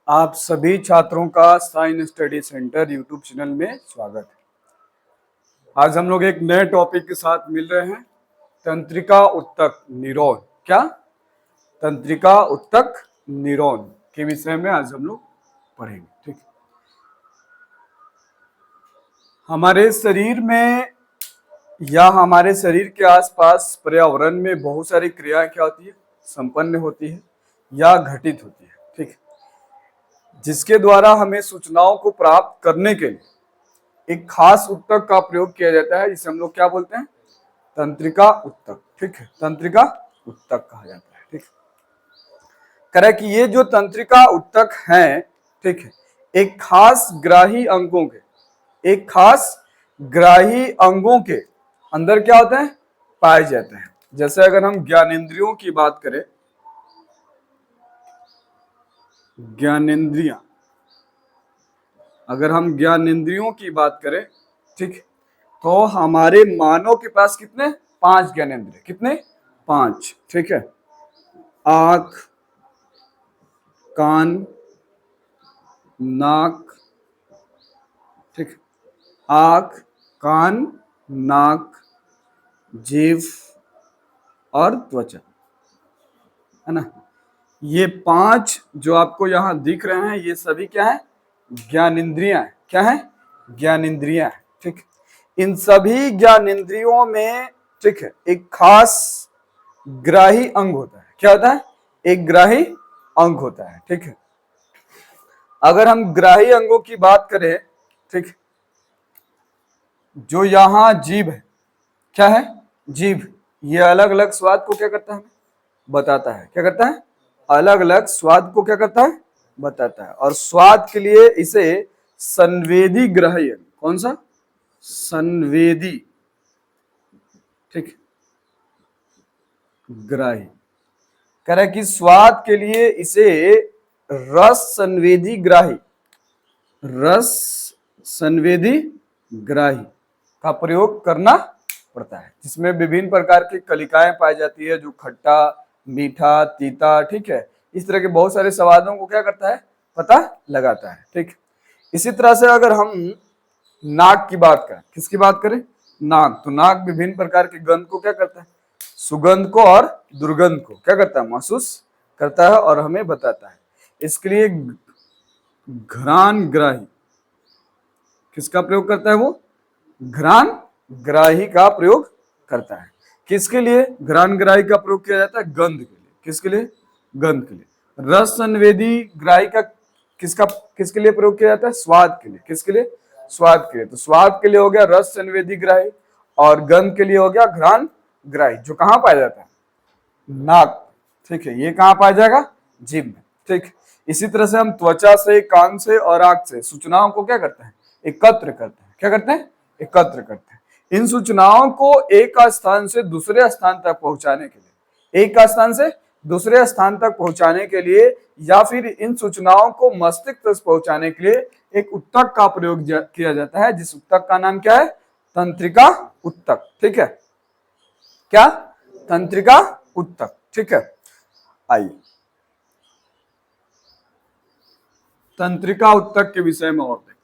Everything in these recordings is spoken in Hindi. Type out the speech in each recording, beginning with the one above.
आप सभी छात्रों का science study centre YouTube channel में स्वागत है। आज हम लोग एक नए टॉपिक के साथ मिल रहे हैं। तंत्रिका उत्तक न्यूरॉन। क्या? तंत्रिका उत्तक न्यूरॉन के विषय में आज हम लोग पढ़ेंगे। ठीक। हमारे शरीर में या हमारे शरीर के आसपास पर्यावरण में बहुत सारी क्रियाएं क्या होती है? संपन्न होती है या घटित होती है। ठीक। जिसके द्वारा हमें सूचनाओं को प्राप्त करने के लिए एक खास उत्तक का प्रयोग किया जाता है, जिसे हम लोग क्या बोलते हैं? तंत्रिका उत्तक। ठीक है, तंत्रिका उत्तक कहा जाता है। ठीक, करें कि ये जो तंत्रिका उत्तक हैं, ठीक है, एक खास ग्राही अंगों के अंदर क्या होते हैं? पाए जाते हैं। जैसे अगर हम ज्ञानेंद्रियों की बात करें, अगर हम ज्ञानेंद्रियों की बात करें, ठीक, तो हमारे मानव के पास कितने? 5 ज्ञानेंद्रिय। कितने? 5। ठीक है, आंख, कान, नाक, ठीक, आंख, कान, नाक, जीभ और त्वचा, है ना। ये 5 जो आपको यहां दिख रहे हैं, ये सभी क्या है? ज्ञानेंद्रियां। क्या है? ज्ञानेंद्रियां। ठीक, इन सभी ज्ञानेंद्रियों में, ठीक है, एक खास ग्राही अंग होता है। क्या होता है? एक ग्राही अंग होता है। ठीक है, अगर हम ग्राही अंगों की बात करें, ठीक, जो यहां जीभ है, क्या है? जीभ। ये अलग अलग स्वाद को क्या करता है? बताता है। क्या करता है? अलग अलग स्वाद को क्या करता है? बताता है। और स्वाद के लिए इसे संवेदी ग्राही अंग, कौन सा? संवेदी, ठीक, ग्राही। कह रहा है कि स्वाद के लिए इसे रस संवेदी ग्राही का प्रयोग करना पड़ता है, जिसमें विभिन्न प्रकार की कलिकाएं पाई जाती है, जो खट्टा, मीठा, तीता, ठीक है, इस तरह के बहुत सारे स्वादों को क्या करता है? पता लगाता है। ठीक, इसी तरह से अगर हम नाक की बात करें, किसकी बात करें? नाक। तो नाक विभिन्न प्रकार के गंध को क्या करता है? सुगंध को और दुर्गंध को क्या करता है? महसूस करता है और हमें बताता है। इसके लिए घ्राण ग्राही, किसका प्रयोग करता है? वो घ्राण ग्राही का प्रयोग करता है। किसके लिए घ्राण ग्राही का प्रयोग किया जाता है? गंध के लिए। किसके लिए? गंध के लिए। रस संवेदी ग्राही का किसके लिए प्रयोग किया जाता है? स्वाद के लिए। किसके लिए? स्वाद के लिए। तो स्वाद के लिए हो गया रस संवेदी ग्राही, और गंध के लिए हो गया घ्राण ग्राही, जो कहां पाया जाता है? नाक। ठीक है, ये कहां पाया जाएगा? जीभ में। ठीक, इसी तरह से हम त्वचा से, कान से और आंख से सूचनाओं को क्या करते हैं? एकत्र करते हैं। क्या करते हैं? एकत्र करते हैं। इन सूचनाओं को एक स्थान से दूसरे स्थान तक पहुंचाने के लिए, या फिर इन सूचनाओं को मस्तिष्क तक पहुंचाने के लिए एक उत्तक का प्रयोग किया जाता है, जिस उत्तक का नाम क्या है? तंत्रिका उत्तक। ठीक है, क्या? तंत्रिका उत्तक। ठीक है, आइए तंत्रिका उत्तक के विषय में और देखते हैं।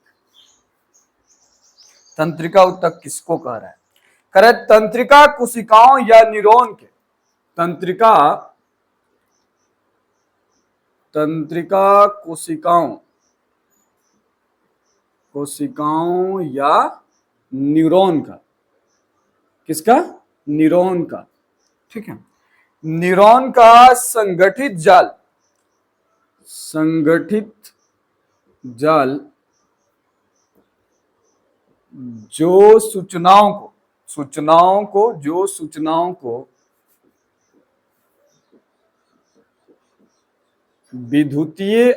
तंत्रिका उत्तक किसको कह रहा है? कह रहा है तंत्रिका कोशिकाओं या न्यूरॉन के, तंत्रिका कोशिकाओं या न्यूरॉन का। किसका? न्यूरॉन का। ठीक है, न्यूरॉन का संगठित जाल जो सूचनाओं को विद्युतीय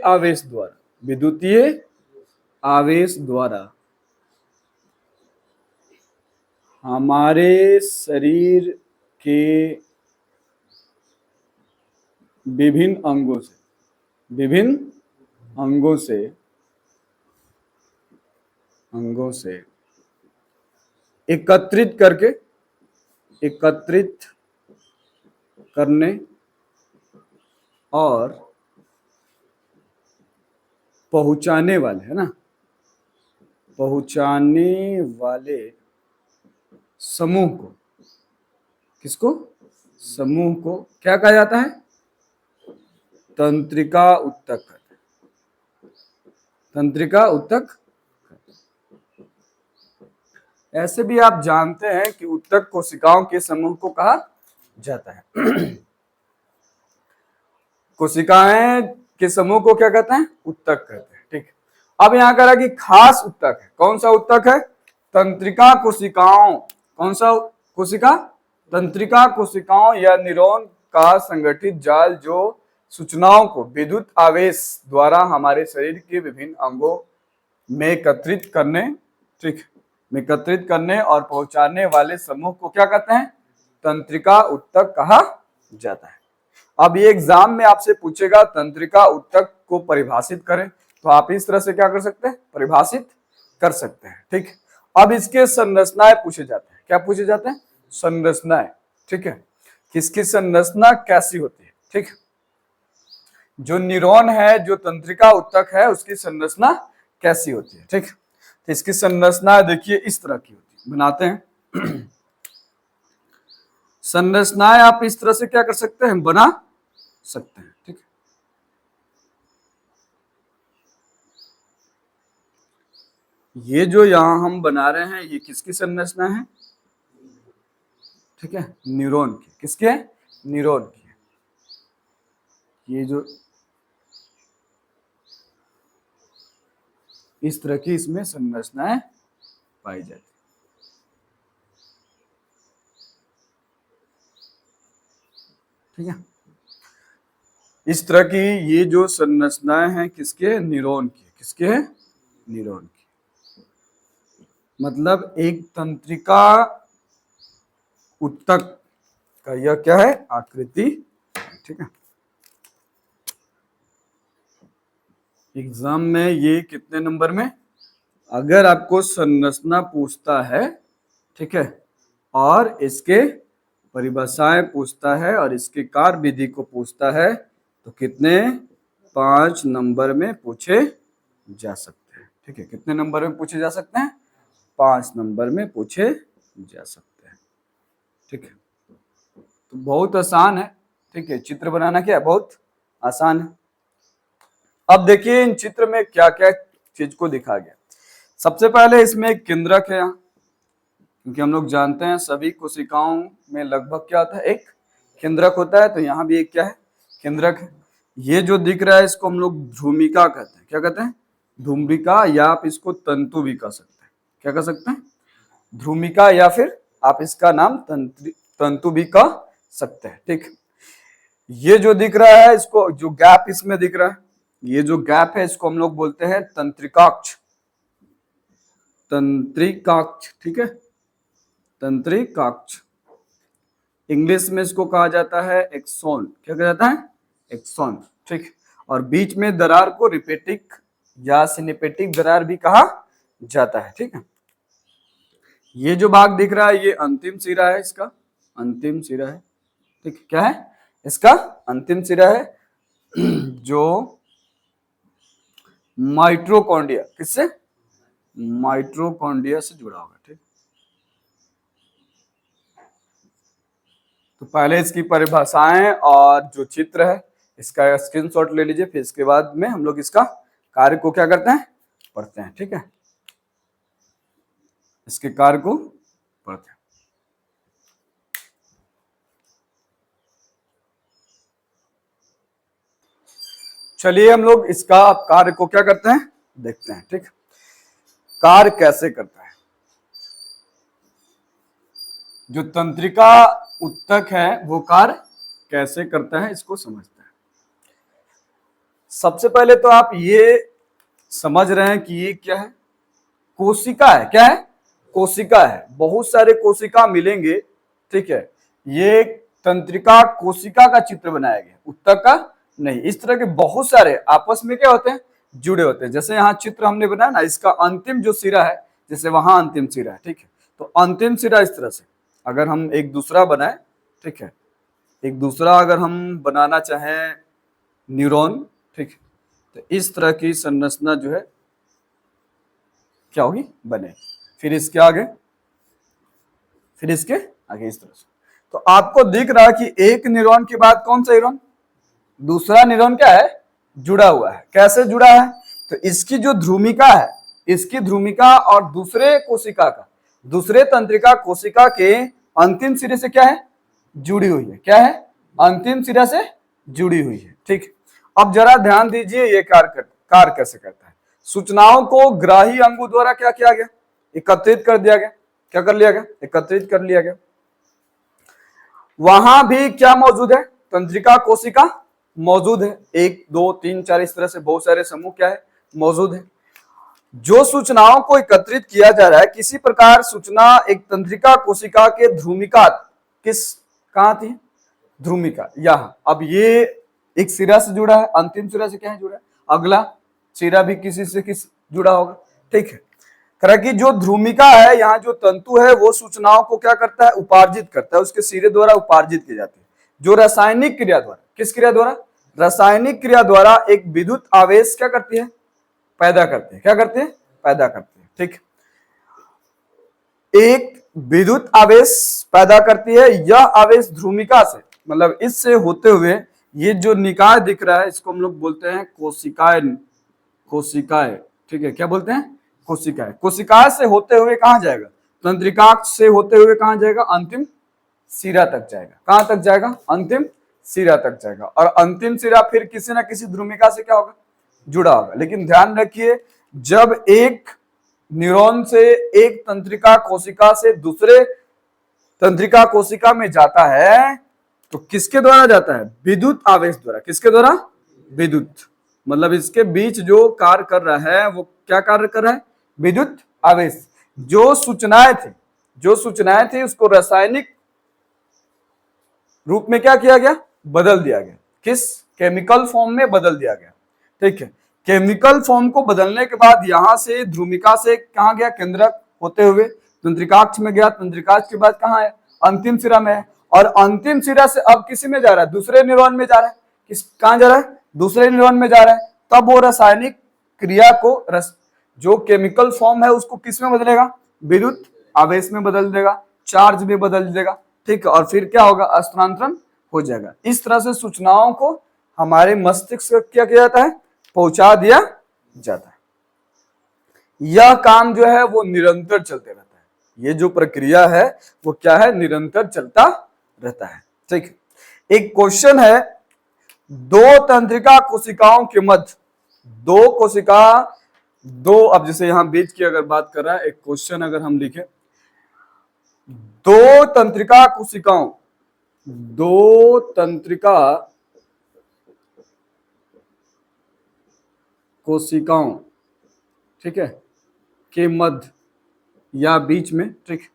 आवेश द्वारा हमारे शरीर के विभिन्न अंगों से एकत्रित करने और पहुंचाने वाले, है ना, पहुंचाने वाले समूह को, किसको, समूह को क्या कहा जाता है, तंत्रिका उत्तक। तंत्रिका उत्तक। ऐसे भी आप जानते हैं कि उत्तक कोशिकाओं के समूह को कहा जाता है। कोशिकाएं के समूह को क्या कहते हैं, उत्तक कहते हैं। ठीक, अब यहां कह रहा कि खास उत्तक है। कौन सा उत्तक है, तंत्रिका कोशिकाओं। कौन सा कोशिका, तंत्रिका कोशिकाओं या न्यूरॉन का संगठित जाल जो सूचनाओं को विद्युत आवेश द्वारा हमारे शरीर के विभिन्न अंगों में एकत्रित करने, ठीक, में एकत्रित करने और पहुंचाने वाले समूह को क्या कहते हैं, तंत्रिका उत्तक कहा जाता है। अब ये एग्जाम में आपसे पूछेगा तंत्रिका उत्तक को परिभाषित करें, तो आप इस तरह से क्या कर सकते हैं, परिभाषित कर सकते हैं। ठीक, अब इसके संरचनाएं पूछे जाते हैं। क्या पूछे जाते हैं, संरचनाएं। ठीक है, किसकी संरचना कैसी होती है। ठीक, जो न्यूरॉन है, जो तंत्रिका उत्तक है, उसकी संरचना कैसी होती है। ठीक, तो इसकी संरचना देखिए इस तरह की होती है, बनाते हैं। संरचनाएं आप इस तरह से क्या कर सकते हैं, बना सकते हैं। ठीक, ये जो यहां हम बना रहे हैं ये किसकी संरचना है, ठीक है, न्यूरॉन की। किसके, न्यूरॉन की। ये जो इस तरह की इसमें संरचनाएं पाई जाती। ठीक है, इस तरह की ये जो संरचनाएं हैं किसके, न्यूरॉन की। किसके है, न्यूरॉन की। मतलब एक तंत्रिका उत्तक का यह क्या है, आकृति। ठीक है, एग्जाम में ये कितने नंबर में, अगर आपको संरचना पूछता है, ठीक है, और इसके परिभाषाएं पूछता है और इसके कार्य विधि को पूछता है, तो कितने, 5 नंबर में पूछे जा सकते हैं। ठीक है, कितने नंबर में पूछे जा सकते हैं, 5 नंबर में पूछे जा सकते हैं। ठीक है, तो बहुत आसान है। ठीक है, चित्र बनाना क्या है, बहुत आसान है। अब देखिए इन चित्र में क्या क्या चीज को दिखा गया। सबसे पहले इसमें एक केंद्रक है, यहाँ क्योंकि हम लोग जानते हैं सभी कोशिकाओं में लगभग क्या होता है, एक केंद्रक होता है। तो यहाँ भी एक क्या है, केंद्रक है। ये जो दिख रहा है इसको हम लोग ध्रुमिका कहते हैं। क्या कहते हैं, ध्रुमिका, या आप इसको तंतु भी कह सकते हैं। क्या कह सकते हैं, ध्रुमिका, या फिर आप इसका नाम तंतु भी कह सकते हैं। ठीक, ये जो दिख रहा है, इसको जो गैप इसमें दिख रहा है, ये जो गैप है इसको हम लोग बोलते हैं तंत्रिकाक्ष। तंत्रिकाक्ष, ठीक है, तंत्रिकाक्ष। इंग्लिश में इसको कहा जाता है एक्सोन। क्या कहा जाता है, एक्सोन। ठीक, और बीच में दरार को रिपेटिक या सिनेपेटिक दरार भी कहा जाता है। ठीक है, ये जो भाग दिख रहा है ये अंतिम सिरा है, इसका अंतिम सिरा है। ठीक, क्या है, इसका अंतिम सिरा है, जो माइटोकॉन्ड्रिया, किससे, माइटोकॉन्ड्रिया से जुड़ा होगा। ठीक, तो पहले इसकी परिभाषाएं और जो चित्र है इसका स्क्रीनशॉट ले लीजिए, फिर इसके बाद में हम लोग इसका कार्य को क्या करते हैं, पढ़ते हैं। ठीक है, इसके कार्य को पढ़ते हैं। चलिए हम लोग इसका कार्य को क्या करते हैं, देखते हैं। ठीक, कार्य कैसे करता है, जो तंत्रिका उत्तक है वो कार्य कैसे करता है, इसको समझते हैं। सबसे पहले तो आप ये समझ रहे हैं कि ये क्या है, कोशिका है। क्या है, कोशिका है। बहुत सारे कोशिका मिलेंगे। ठीक है, ये तंत्रिका कोशिका का चित्र बनाया गया, उत्तक का नहीं। इस तरह के बहुत सारे आपस में क्या होते हैं, जुड़े होते हैं। जैसे यहाँ चित्र हमने बनाया ना, इसका अंतिम जो सिरा है, जैसे वहां अंतिम सिरा है। ठीक है, तो अंतिम सिरा इस तरह से, अगर हम एक दूसरा बनाए, ठीक है, एक दूसरा अगर हम बनाना चाहें न्यूरॉन, ठीक, तो इस तरह की संरचना जो है क्या होगी, बने। फिर इसके आगे इस तरह से। तो आपको दिख रहा है कि एक न्यूरॉन के बाद कौन सा न्यूरॉन, दूसरा न्यूरॉन क्या है, जुड़ा हुआ है। कैसे जुड़ा है, तो इसकी जो ध्रुमिका है, इसकी ध्रुमिका और दूसरे कोशिका का, दूसरे तंत्रिका कोशिका के अंतिम सिरे से क्या है, जुड़ी हुई है। क्या है, अंतिम सिरा से जुड़ी हुई है। ठीक, अब जरा ध्यान दीजिए ये कार्य कैसे करता है। सूचनाओं को ग्राही अंगों द्वारा क्या किया गया, एकत्रित कर दिया गया। क्या कर लिया गया, एकत्रित कर लिया गया। वहां भी क्या मौजूद है, तंत्रिका कोशिका मौजूद है। 1 2 3 4 इस तरह से बहुत सारे समूह क्या है, मौजूद है। जो सूचनाओं को एकत्रित किया जा रहा है, किसी प्रकार सूचना एक तंत्रिका कोशिका के ध्रुमिका किस कहां थी, ध्रुमिका यहां। अब ये एक सिरा से जुड़ा है, अंतिम सिरा से क्या है जुड़ा है, अगला सिरा भी किसी से किस जुड़ा होगा। ठीक है, तरह की जो ध्रुमिका है, यहाँ जो तंतु है वो सूचनाओं को क्या करता है, उपार्जित करता है, उसके सिरे द्वारा उपार्जित की जाती है। जो रासायनिक क्रिया द्वारा, किस क्रिया द्वारा, रासायनिक क्रिया द्वारा एक विद्युत आवेश क्या करती है, पैदा करते हैं। क्या करते हैं, पैदा करते हैं। ठीक, एक विद्युत आवेश पैदा करती है। यह आवेश ध्रुमिका से, मतलब इससे होते हुए, ये जो निकाय दिख रहा है इसको हम लोग बोलते हैं कोशिकाएं। कोशिकाएं, ठीक है, क्या बोलते हैं, कोशिकाएं। कोशिकाएं से होते हुए कहां जाएगा, तंत्रिका से होते हुए कहां जाएगा, अंतिम सिरा तक जाएगा। कहां तक जाएगा, अंतिम सिरा तक जाएगा। और अंतिम सिरा फिर किसी ना किसी ध्रुमिका से क्या होगा, जुड़ा होगा। लेकिन ध्यान रखिए, जब एक न्यूरॉन से एक तंत्रिका कोशिका से दूसरे तंत्रिका कोशिका में जाता है तो किसके द्वारा जाता है, विद्युत आवेश द्वारा। किसके द्वारा, विद्युत, मतलब इसके बीच जो कार्य कर रहा है वो क्या कार्य कर रहा है, विद्युत आवेश। जो सूचनाएं थी उसको रासायनिक रूप में क्या किया गया, बदल दिया गया। किस, केमिकल फॉर्म में बदल दिया गया। ठीक है, केमिकल फॉर्म को बदलने के बाद यहां से ध्रुमिका से कहां गया, केंद्रक होते हुए तंत्रिकाक्ष में गया। तंत्रिकाक्ष के बाद कहां है, अंतिम सिरा में है। और अंतिम सिरा से अब किसी में जा रहा है, दूसरे न्यूरॉन में जा रहा है। किस, कहां जा रहा है, दूसरे न्यूरॉन में जा रहा है। तब वो रासायनिक क्रिया को जो केमिकल फॉर्म है उसको किस में बदलेगा, विद्युत आवेश में बदल देगा, चार्ज में बदल देगा। ठीक है, और फिर क्या होगा, स्थानांतरण हो जाएगा। इस तरह से सूचनाओं को हमारे मस्तिष्क को क्या किया जाता है, पहुंचा दिया जाता है। यह काम जो है वो निरंतर चलते रहता है। ये जो प्रक्रिया है वो क्या है, निरंतर चलता रहता है। ठीक, एक क्वेश्चन है, दो तंत्रिका कोशिकाओं के मध्य, दो कोशिका, दो, अब जैसे यहां बीच की अगर बात कर रहा है, एक क्वेश्चन अगर हम लिखें, दो तंत्रिका कोशिकाओं, दो तंत्रिका कोशिकाओं, ठीक है, के मध्य या बीच में, ठीक,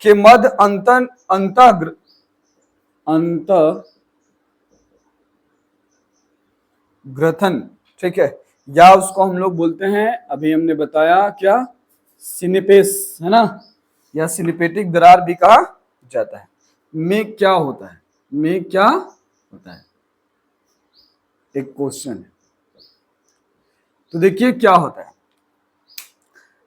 के मध्य अंतःग्रथन, ठीक है, या उसको हम लोग बोलते हैं, अभी हमने बताया क्या, सिनेपेस, है ना, या सिनेपेटिक दरार भी कहा जाता है। में क्या होता है, में क्या होता है, एक क्वेश्चन है। तो देखिए क्या होता है,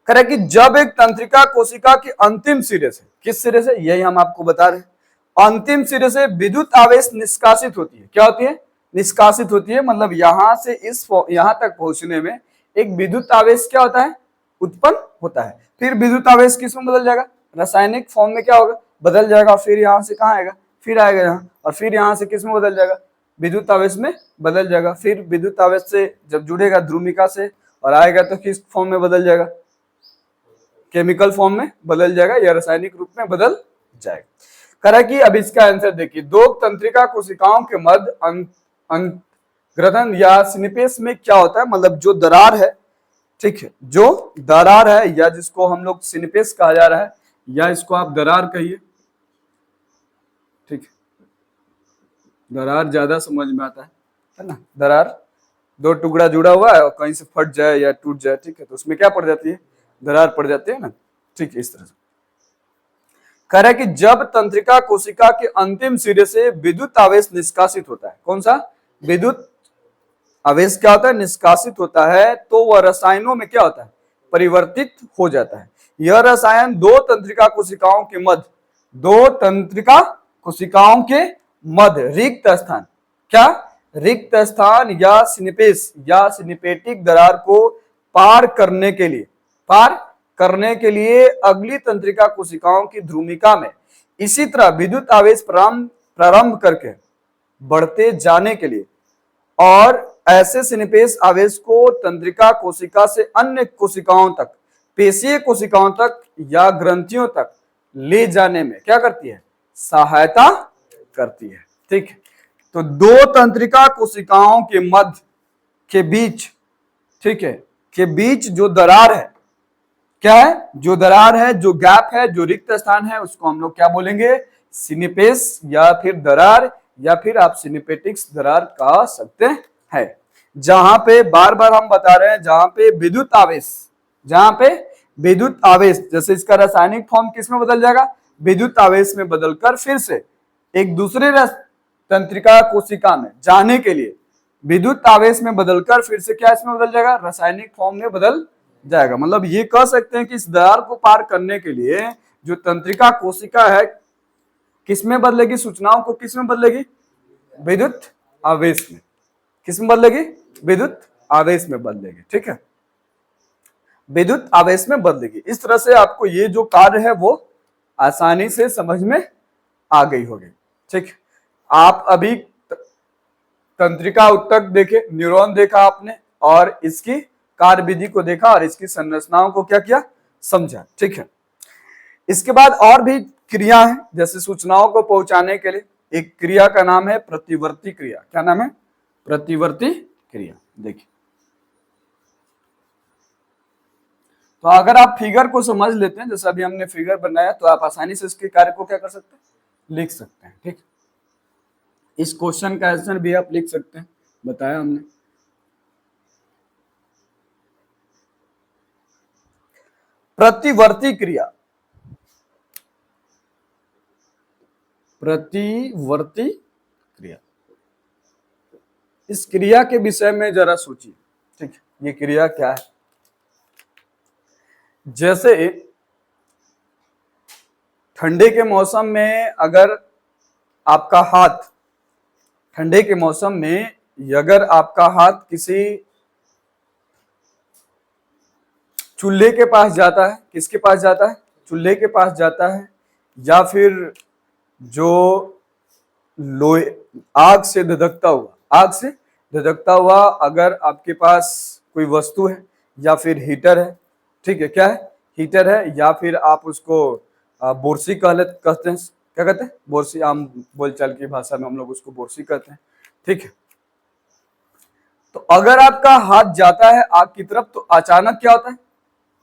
करें कि जब एक तंत्रिका कोशिका के अंतिम सिरे से, किस सिरे से, यही हम आपको बता रहे हैं, अंतिम सिरे से विद्युत आवेश निष्कासित होती है। क्या होती है, निष्कासित होती है, मतलब यहां से यहां तक पहुंचने में एक विद्युत आवेश क्या होता है, उत्पन्न होता है। फिर विद्युत आवेश किस में बदल जाएगा, रासायनिक फॉर्म में क्या होगा, बदल जाएगा। फिर यहां से कहां आएगा, फिर आएगा यहाँ, और फिर यहां से किस में बदल जाएगा, विद्युत आवेश में बदल जाएगा। फिर विद्युत आवेश से जब जुड़ेगा ध्रुमिका से और आएगा तो किस फॉर्म में बदल जाएगा, केमिकल फॉर्म में बदल जाएगा या रासायनिक रूप में बदल जाएगा। करें कि अब इसका आंसर देखिए, दो तंत्रिका कोशिकाओं के मध्य अंतःग्रथन या सिनेपेस में क्या होता है, मतलब जो दरार है, ठीक है, जो दरार है, या जिसको हम लोग सिनेपेस कहा जा रहा है, या इसको आप दरार कहिए। ठीक, दरार ज्यादा समझ में आता है ना। दरार, दो टुकड़ा जुड़ा हुआ है और कहीं से फट जाए या टूट जाए, ठीक है, तो उसमें क्या पड़ जाती है, दरार पड़ जाती है ना। ठीक है, इस तरह से कह रहा है कि जब तंत्रिका कोशिका के अंतिम सिरे से विद्युत आवेश निष्कासित होता है, कौन सा, विद्युत आवेश क्या होता है, निष्कासित होता है, तो वह रसायनों में क्या होता है, परिवर्तित हो जाता है। यह रसायन दो तंत्रिका कोशिकाओं के मध्य, दो तंत्रिका कोशिकाओं के मध्य रिक्त स्थान, क्या रिक्त स्थान या सिनेपेस या सिनेपेटिक दरार को पार करने के लिए अगली तंत्रिका कोशिकाओं की ध्रुमिका में इसी तरह विद्युत आवेश प्रारंभ करके बढ़ते जाने के लिए और ऐसे सिनेपेस आवेश को तंत्रिका कोशिका से अन्य कोशिकाओं तक, पेशीय कोशिकाओं तक या ग्रंथियों तक ले जाने में क्या करती है, सहायता करती है। ठीक है, तो दो तंत्रिका कोशिकाओं के मध्य के बीच, ठीक है, के बीच जो दरार है, क्या है, जो दरार है, जो गैप है, जो रिक्त स्थान है, उसको हम लोग क्या बोलेंगे, सिनेपेस या फिर दरार, या फिर आप सिनेपेटिक्स दरार कह सकते हैं। जहां पे बार बार हम बता रहे हैं, जहां पे विद्युत आवेश, जैसे इसका रासायनिक फॉर्म किसमें बदल जाएगा, विद्युत आवेश में बदलकर फिर से एक दूसरे तंत्रिका कोशिका में जाने के लिए, विद्युत आवेश में बदलकर फिर से क्या इसमें बदल जाएगा, रासायनिक फॉर्म में बदल जाएगा। मतलब ये कह सकते हैं कि इस दरार को पार करने के लिए जो तंत्रिका कोशिका है किसमें बदलेगी, सूचनाओं को किसमें बदलेगी, विद्युत आवेश में। किसमें बदलेगी, विद्युत आवेश में बदलेगी। ठीक है, विद्युत आवेश में बदलेगी। इस तरह से आपको ये जो कार्य है वो आसानी से समझ में आ गई होगी। ठीक, आप अभी तंत्रिका ऊतक देखे, न्यूरॉन देखा आपने, और इसकी कार्य विधि को देखा और इसकी संरचनाओं को क्या किया, समझा। ठीक है, इसके बाद और भी क्रिया है, जैसे सूचनाओं को पहुंचाने के लिए एक क्रिया का नाम है प्रतिवर्ती क्रिया। क्या नाम है, प्रतिवर्ती क्रिया। देखिए, तो अगर आप फिगर को समझ लेते हैं, जैसे अभी हमने फिगर बनाया, तो आप आसानी से इसके कार्य को क्या कर सकते हैं, लिख सकते हैं। ठीक, इस क्वेश्चन का आंसर भी आप लिख सकते हैं, बताया हमने। प्रतिवर्ती क्रिया, प्रतिवर्ती क्रिया, इस क्रिया के विषय में जरा सोचिए। ठीक, ये क्रिया क्या है, जैसे ठंडे के मौसम में अगर आपका हाथ, ठंडे के मौसम में अगर आपका हाथ किसी चूल्हे के पास जाता है, किसके पास जाता है, चूल्हे के पास जाता है, या फिर जो लोहे, आग से धधकता हुआ अगर आपके पास कोई वस्तु है, या फिर हीटर है, ठीक है, क्या है, हीटर है, या फिर आप उसको बोरसी कहते हैं, क्या कहते हैं, बोरसी, आम बोलचाल की भाषा में हम लोग उसको बोरसी कहते हैं। ठीक है, तो अगर आपका हाथ जाता है आग की तरफ, तो अचानक क्या होता है,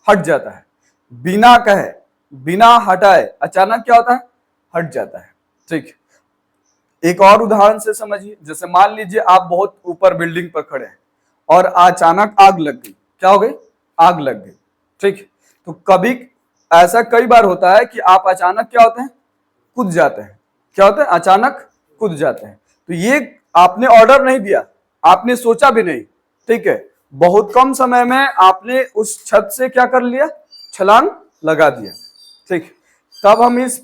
हट जाता है, बिना कहे, बिना हटाए अचानक क्या होता है, हट जाता है। ठीक, एक और उदाहरण से समझिए, जैसे मान लीजिए आप बहुत ऊपर बिल्डिंग पर खड़े हैं और अचानक आग लग गई, क्या हो गई, आग लग गई। ठीक, तो कभी ऐसा कई बार होता है कि आप अचानक क्या होते हैं, कूद जाते हैं, क्या होता है, अचानक कूद जाते हैं। तो ये आपने ऑर्डर नहीं दिया, आपने सोचा भी नहीं, ठीक है, बहुत कम समय में आपने उस छत से क्या कर लिया, छलांग लगा दिया। ठीक, तब हम इस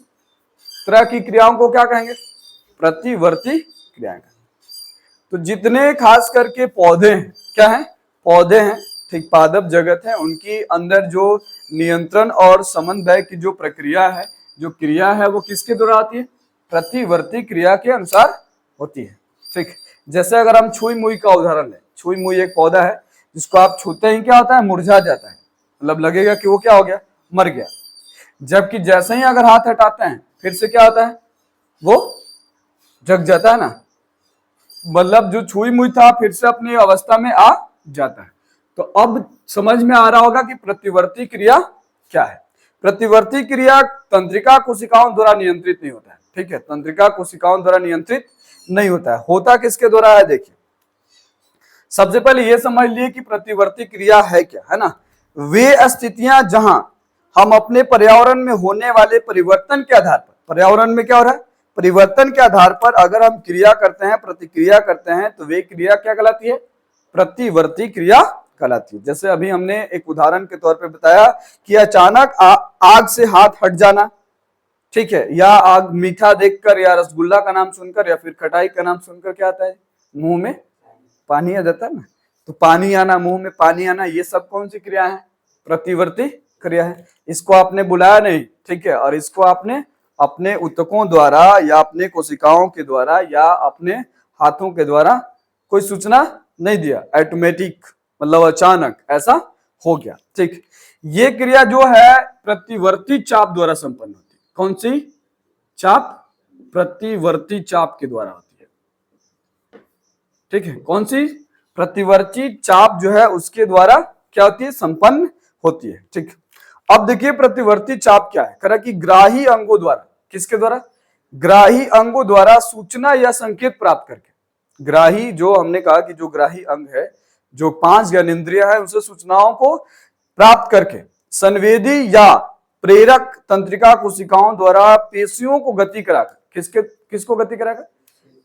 तरह की क्रियाओं को क्या कहेंगे, प्रतिवर्ती क्रियाएं। तो जितने खास करके पौधे हैं, क्या है, पौधे हैं, ठीक, पादप जगत है, उनकी अंदर जो नियंत्रण और समन्वय की जो प्रक्रिया है, जो क्रिया है, वो किसके द्वारा आती है, प्रतिवर्ती क्रिया के अनुसार होती है। ठीक, जैसे अगर हम छुई मुई का उदाहरण लें, छुई मुई एक पौधा है जिसको आप छूते ही क्या होता है, मुरझा जाता है, मतलब लगेगा कि वो क्या हो गया, मर गया। जबकि जैसे ही अगर हाथ हटाते हैं फिर से क्या होता है, वो जग जाता है ना, मतलब जो छुई मुई था फिर से अपनी अवस्था में आ जाता है। तो अब समझ में आ रहा होगा कि प्रतिवर्ती क्रिया क्या है। प्रतिवर्ती क्रिया तंत्रिका कोशिकाओं द्वारा नियंत्रित नहीं होता है। ठीक है, तंत्रिका कोशिकाओं द्वारा नियंत्रित नहीं होता है, होता किसके द्वारा है। देखिए, सबसे पहले यह समझ लिए कि प्रतिवर्ती क्रिया है क्या, है ना, वे स्थितियां जहां हम अपने पर्यावरण में होने वाले परिवर्तन के आधार पर, पर्यावरण में क्या हो रहा है, परिवर्तन के आधार पर अगर हम क्रिया करते हैं, प्रतिक्रिया करते हैं, तो वे क्रिया क्या कहलाती है, प्रतिवर्ती क्रिया कहलाती है। जैसे अभी हमने एक उदाहरण के तौर पे बताया कि अचानक आग से हाथ हट जाना, ठीक है, या आग मीठा देखकर या रसगुल्ला का नाम सुनकर या फिर खटाई का नाम सुनकर क्या आता है, मुंह में पानी आ जाता है ना। तो पानी आना, मुंह में पानी आना, ये सब कौन सी क्रिया है, प्रतिवर्ती क्रिया है। इसको आपने बुलाया नहीं, ठीक है, और इसको आपने अपने ऊतकों द्वारा या अपने कोशिकाओं के द्वारा या अपने हाथों के द्वारा कोई सूचना नहीं दिया, ऑटोमेटिक मतलब अचानक ऐसा हो गया, ठीक। ये क्रिया जो है प्रतिवर्ती चाप द्वारा संपन्न होती है। कौन सी चाप, प्रतिवर्ती चाप के द्वारा होती है, ठीक है। कौन सी, प्रतिवर्ती चाप जो है उसके द्वारा क्या होती है, संपन्न होती है, ठीक। अब देखिए प्रतिवर्ती चाप क्या है, करा कि ग्राही अंगों द्वारा, किसके द्वारा, ग्राही अंगों द्वारा सूचना या संकेत प्राप्त करके। ग्राही, जो हमने कहा कि जो ग्राही अंग है, जो 5 ज्ञानेंद्रिय है, उनसे सूचनाओं को प्राप्त करके संवेदी या प्रेरक तंत्रिका कोशिकाओं द्वारा पेशियों को गति कराकर, किसको गति कराकर,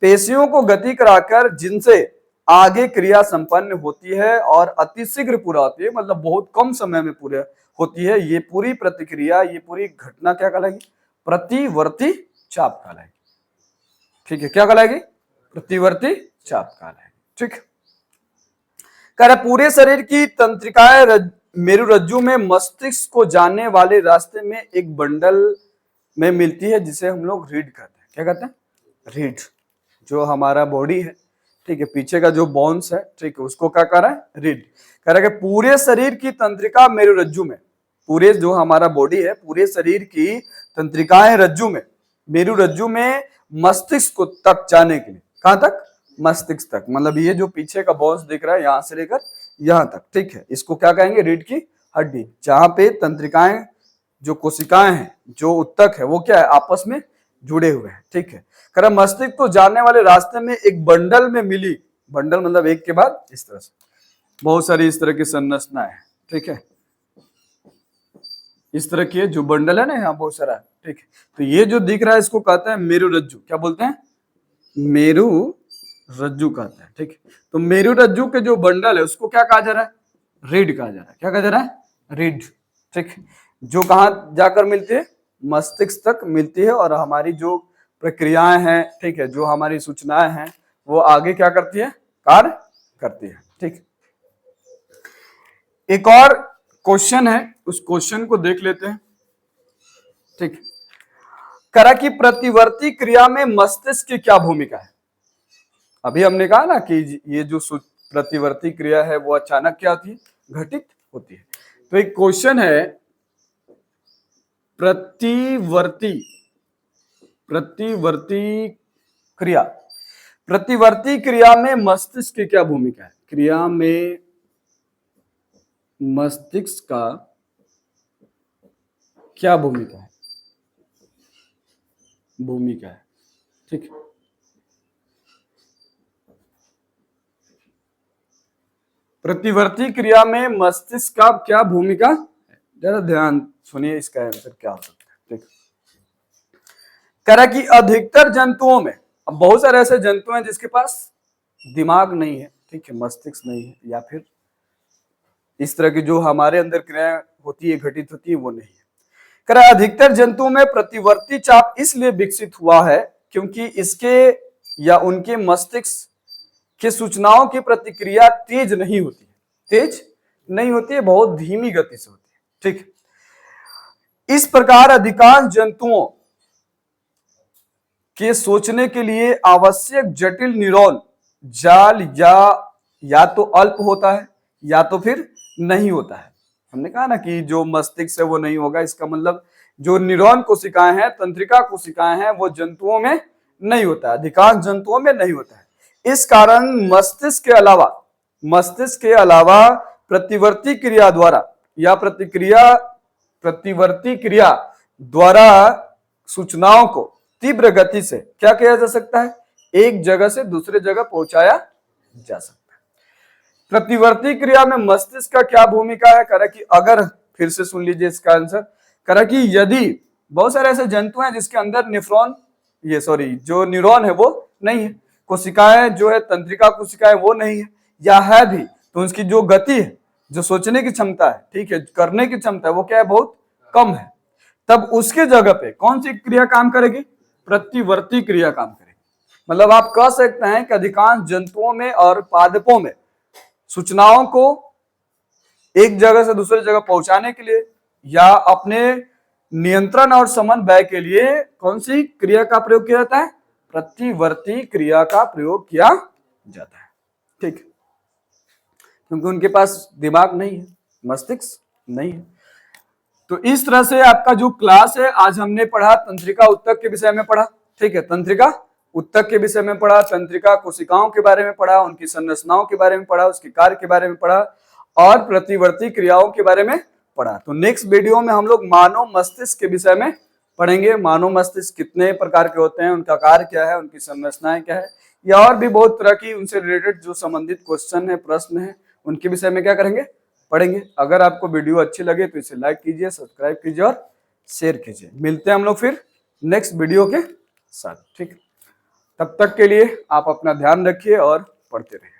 पेशियों को गति कराकर, जिनसे आगे क्रिया संपन्न होती है और अतिशीघ्र पूरा होती है, मतलब बहुत कम समय में पूरा होती है। ये पूरी प्रतिक्रिया, ये पूरी घटना क्या कहलाएगी, प्रतिवर्ती चाप कहलाएगी, ठीक है। क्या कहलाएगी, प्रतिवर्ती चाप कहलाएगी, ठीक। कह रहा पूरे शरीर की तंत्रिकाएं मेरुरज्जु में मस्तिष्क को जाने वाले रास्ते में एक बंडल में मिलती है, जिसे हम लोग रीढ़ कहते हैं। क्या कहते हैं, रीढ़। जो हमारा बॉडी है, ठीक है, पीछे का जो बोन्स है, ठीक है, उसको क्या कह रहा है, रीढ़। कह रहा है कि पूरे शरीर की तंत्रिका मेरुरज्जु में, पूरे जो हमारा बॉडी है, पूरे शरीर की तंत्रिकाएं रज्जु में, मेरुरज्जु में मस्तिष्क को तक जाने के लिए, कहां तक, मस्तिष्क तक, मतलब ये जो पीछे का बोन्स दिख रहा है यहां से लेकर यहां तक, ठीक है, इसको क्या कहेंगे, रीढ़ की हड्डी। जहां पे तंत्रिकाएं, जो कोशिकाएं हैं, जो उत्तक है, वो क्या है, आपस में जुड़े हुए हैं, ठीक है। कह रहा मस्तिष्क को जाने वाले रास्ते में एक बंडल में मिली, बंडल मतलब एक के बाद इस तरह से बहुत सारी इस तरह की संरचना है, ठीक है, इस तरह की जो बंडल है ना, यहाँ बहुत सारा, ठीक है। तो ये जो दिख रहा है इसको कहते हैं मेरुरज्जु। क्या बोलते हैं, मेरुरज्जु कहते हैं, ठीक है। तो मेरुरज्जु के जो बंडल है उसको क्या कहा जा रहा है, रीढ़ कहा जा रहा है। क्या कहा जा रहा है, रीढ़, ठीक। जो कहाँ जाकर मिलती है, मस्तिष्क तक मिलती है, और हमारी जो प्रक्रियाएं हैं, ठीक है, जो हमारी सूचनाएं हैं, वो आगे क्या करती है, कार्य करती है, ठीक। एक और क्वेश्चन है, उस क्वेश्चन को देख लेते हैं, ठीक। करा कि प्रतिवर्ती क्रिया में मस्तिष्क की क्या भूमिका है। अभी हमने कहा ना कि ये जो प्रतिवर्ती क्रिया है वो अचानक क्या होती है, घटित होती है। तो एक क्वेश्चन है, प्रतिवर्ती क्रिया, प्रतिवर्ती क्रिया में मस्तिष्क की क्या भूमिका है, क्रिया में मस्तिष्क का क्या भूमिका है, ठीक। प्रतिवर्ती क्रिया में मस्तिष्क का क्या भूमिका है, जरा ध्यान सुनिए, इसका आंसर क्या हो सकता है, ठीक। कह रहा कि अधिकतर जंतुओं में, अब बहुत सारे ऐसे जंतु हैं जिसके पास दिमाग नहीं है, ठीक है, मस्तिष्क नहीं है, या फिर इस तरह की जो हमारे अंदर क्रिया होती है, घटित होती है, वो नहीं है। कह रहा अधिकतर जंतुओं में प्रतिवर्ती चाप इसलिए विकसित हुआ है क्योंकि इसके या उनके मस्तिष्क की सूचनाओं की प्रतिक्रिया तेज नहीं होती है, बहुत धीमी गति से होती है, ठीक। इस प्रकार अधिकांश जंतुओं के सोचने के लिए आवश्यक जटिल न्यूरॉन जाल या तो अल्प होता है या तो फिर नहीं होता है। हमने कहा ना कि जो मस्तिष्क है वो नहीं होगा, इसका मतलब जो न्यूरॉन कोशिकाएं हैं, तंत्रिका कोशिकाएं हैं, वो जंतुओं में नहीं होता है, अधिकांश जंतुओं में नहीं होता है। इस कारण मस्तिष्क के अलावा प्रतिवर्ती क्रिया द्वारा या प्रतिवर्ती क्रिया द्वारा सूचनाओं को तीव्र गति से क्या किया जा सकता है, एक जगह से दूसरे जगह पहुंचाया जा सकता है। प्रतिवर्ती क्रिया में मस्तिष्क का क्या भूमिका है, कह कि अगर, फिर से सुन लीजिए इसका आंसर, कह कि यदि बहुत सारे ऐसे जंतु हैं जिसके अंदर जो न्यूरॉन है वो नहीं है, कोशिकाएं जो है तंत्रिका कोशिकाएं वो नहीं है, या है भी, तो उसकी जो गति है, जो सोचने की क्षमता है, ठीक है, करने की क्षमता है, वो क्या है, बहुत कम है। तब उसके जगह पे कौन सी क्रिया काम करेगी, प्रतिवर्ती क्रिया काम करेगी। मतलब आप कह सकते हैं कि अधिकांश जंतुओं में और पादपों में सूचनाओं को एक जगह से दूसरी जगह पहुंचाने के लिए या अपने नियंत्रण और समन्वय के लिए कौन सी क्रिया का प्रयोग किया जाता है, प्रतिवर्ती क्रिया का प्रयोग किया जाता है। ठीक, क्योंकि उनके पास दिमाग नहीं है, मस्तिष्क नहीं है। तो इस तरह से आपका जो क्लास है, आज हमने पढ़ा तंत्रिका उत्तक के विषय में पढ़ा। ठीक है, तंत्रिका उत्तक के विषय में पढ़ा, तंत्रिका कोशिकाओं के बारे में पढ़ा, उनकी संरचनाओं के बारे में पढ़ा, उसके कार्य के बारे में पढ़ा और प्रतिवर्ती क्रियाओं के बारे में पढ़ा। तो नेक्स्ट वीडियो में हम लोग मानव मस्तिष्क के विषय में पढ़ेंगे। मानव मस्तिष्क कितने प्रकार के होते हैं, उनका कार्य क्या है, उनकी संरचनाएं क्या है, या और भी बहुत तरह की उनसे रिलेटेड जो संबंधित क्वेश्चन है, प्रश्न है, उनके विषय में क्या करेंगे, पढ़ेंगे। अगर आपको वीडियो अच्छी लगे तो इसे लाइक कीजिए, सब्सक्राइब कीजिए और शेयर कीजिए। मिलते हैं हम लोग फिर नेक्स्ट वीडियो के साथ। ठीक, तब तक के लिए आप अपना ध्यान रखिए और पढ़ते रहिए।